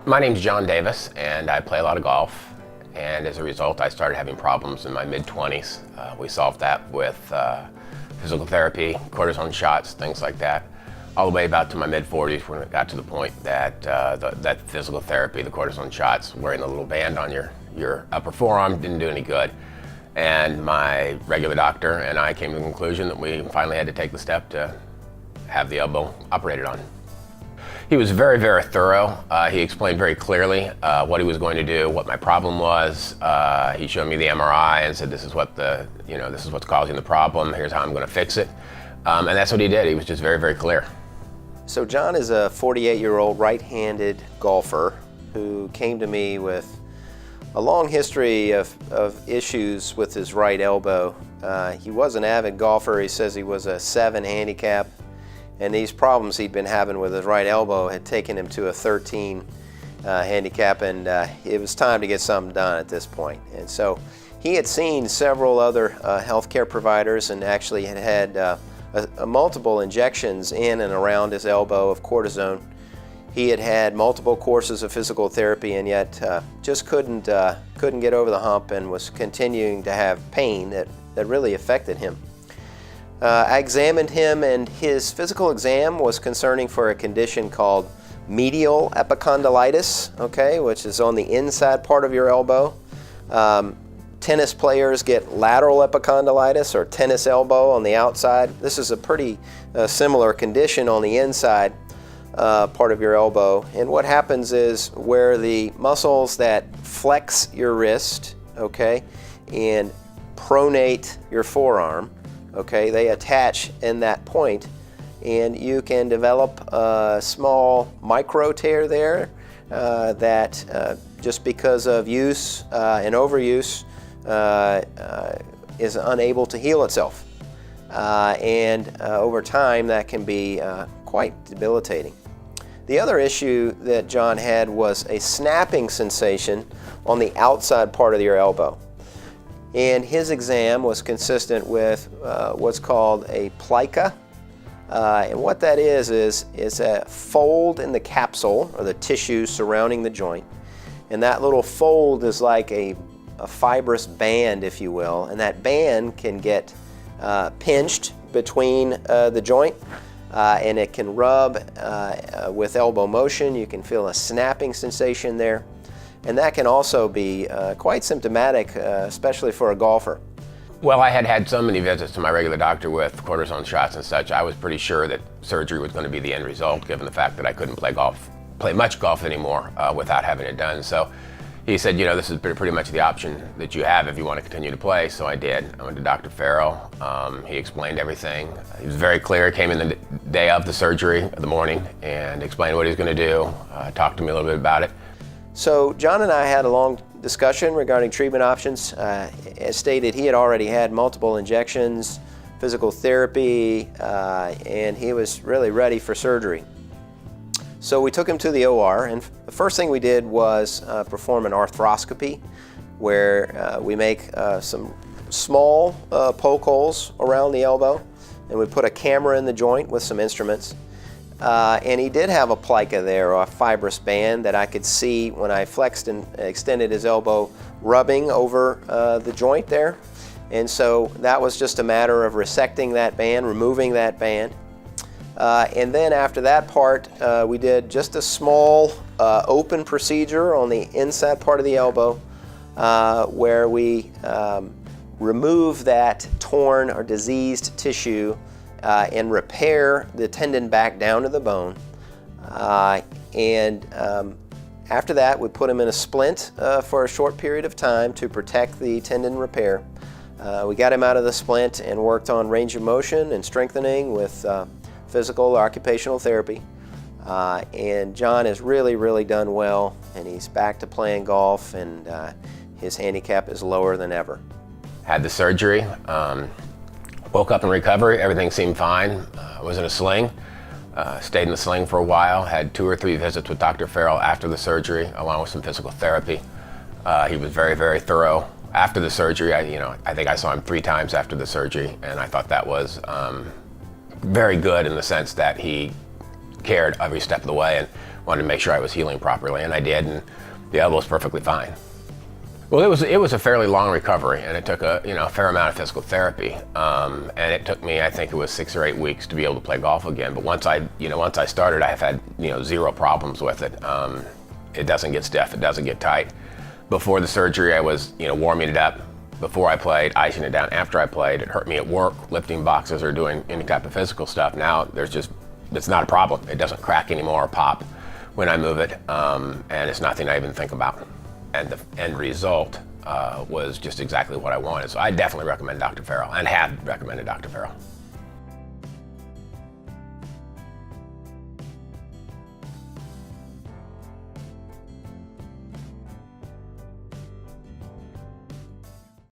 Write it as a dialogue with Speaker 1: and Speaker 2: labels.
Speaker 1: My name's John Davis, and I play a lot of golf. And as a result, I started having problems in my mid-20s. We solved that with physical therapy, cortisone shots, things like that, all the way about to my mid-40s when it got to the point that that physical therapy, the cortisone shots, wearing the little band on your upper forearm didn't do any good. And my regular doctor and I came to the conclusion that we finally had to take the step to have the elbow operated on. He was very, very thorough. He explained very clearly what he was going to do, what my problem was. He showed me the MRI and said, this is what's causing the problem. Here's how I'm going to fix it. And that's what he did. He was just very, very clear.
Speaker 2: So John is a 48-year-old right-handed golfer who came to me with a long history of issues with his right elbow. He was an avid golfer. He says he was a 7 handicap. And these problems he'd been having with his right elbow had taken him to a 13 handicap, and it was time to get something done at this point. And so he had seen several other healthcare providers and actually had multiple injections in and around his elbow of cortisone. He had had multiple courses of physical therapy and yet just couldn't get over the hump and was continuing to have pain that really affected him. I examined him, and his physical exam was concerning for a condition called medial epicondylitis, okay, which is on the inside part of your elbow. Tennis players get lateral epicondylitis or tennis elbow on the outside. This is a pretty similar condition on the inside part of your elbow. And what happens is where the muscles that flex your wrist, okay, and pronate your forearm, okay, they attach in that point, and you can develop a small micro tear there that just because of use and overuse is unable to heal itself. And over time that can be quite debilitating. The other issue that John had was a snapping sensation on the outside part of your elbow. And his exam was consistent with what's called a plica. And what that is a fold in the capsule or the tissue surrounding the joint. And that little fold is like a fibrous band, if you will. And that band can get pinched between the joint and it can rub with elbow motion. You can feel a snapping sensation there. And that can also be quite symptomatic, especially for a golfer.
Speaker 1: Well, I had had so many visits to my regular doctor with cortisone shots and such, I was pretty sure that surgery was going to be the end result, given the fact that I couldn't play much golf anymore without having it done. So he said, this is pretty much the option that you have if you want to continue to play. So I did. I went to Dr. Farrell. He explained everything. He was very clear. He came in the day of the surgery, the morning, and explained what he was going to do, talked to me a little bit about it.
Speaker 2: So John and I had a long discussion regarding treatment options. As stated, he had already had multiple injections, physical therapy, and he was really ready for surgery. So we took him to the OR, and the first thing we did was perform an arthroscopy, where we make some small poke holes around the elbow, and we put a camera in the joint with some instruments. And he did have a plica there, or a fibrous band that I could see when I flexed and extended his elbow, rubbing over the joint there. And so that was just a matter of resecting that band, removing that band. And then after that part, we did just a small open procedure on the inside part of the elbow where we remove that torn or diseased tissue and repair the tendon back down to the bone. After that, we put him in a splint for a short period of time to protect the tendon repair. We got him out of the splint and worked on range of motion and strengthening with physical or occupational therapy. And John has really done well, and he's back to playing golf, and his handicap is lower than ever.
Speaker 1: Had the surgery. Woke up in recovery, everything seemed fine. Was in a sling, stayed in the sling for a while, had 2 or 3 visits with Dr. Farrell after the surgery, along with some physical therapy. He was very thorough. After the surgery, I think I saw him 3 times after the surgery, and I thought that was very good in the sense that he cared every step of the way. And wanted to make sure I was healing properly, and I did, and the elbow was perfectly fine. Well, it was a fairly long recovery, and it took a fair amount of physical therapy, and it took me, I think it was 6 or 8 weeks to be able to play golf again. But once I started, I have had zero problems with it. It doesn't get stiff, it doesn't get tight. Before the surgery, I was warming it up before I played, icing it down after I played. It hurt me at work, lifting boxes or doing any type of physical stuff. Now it's not a problem. It doesn't crack anymore or pop when I move it, and it's nothing I even think about. And the end result was just exactly what I wanted. So I definitely recommend Dr. Farrell, and have recommended Dr. Farrell.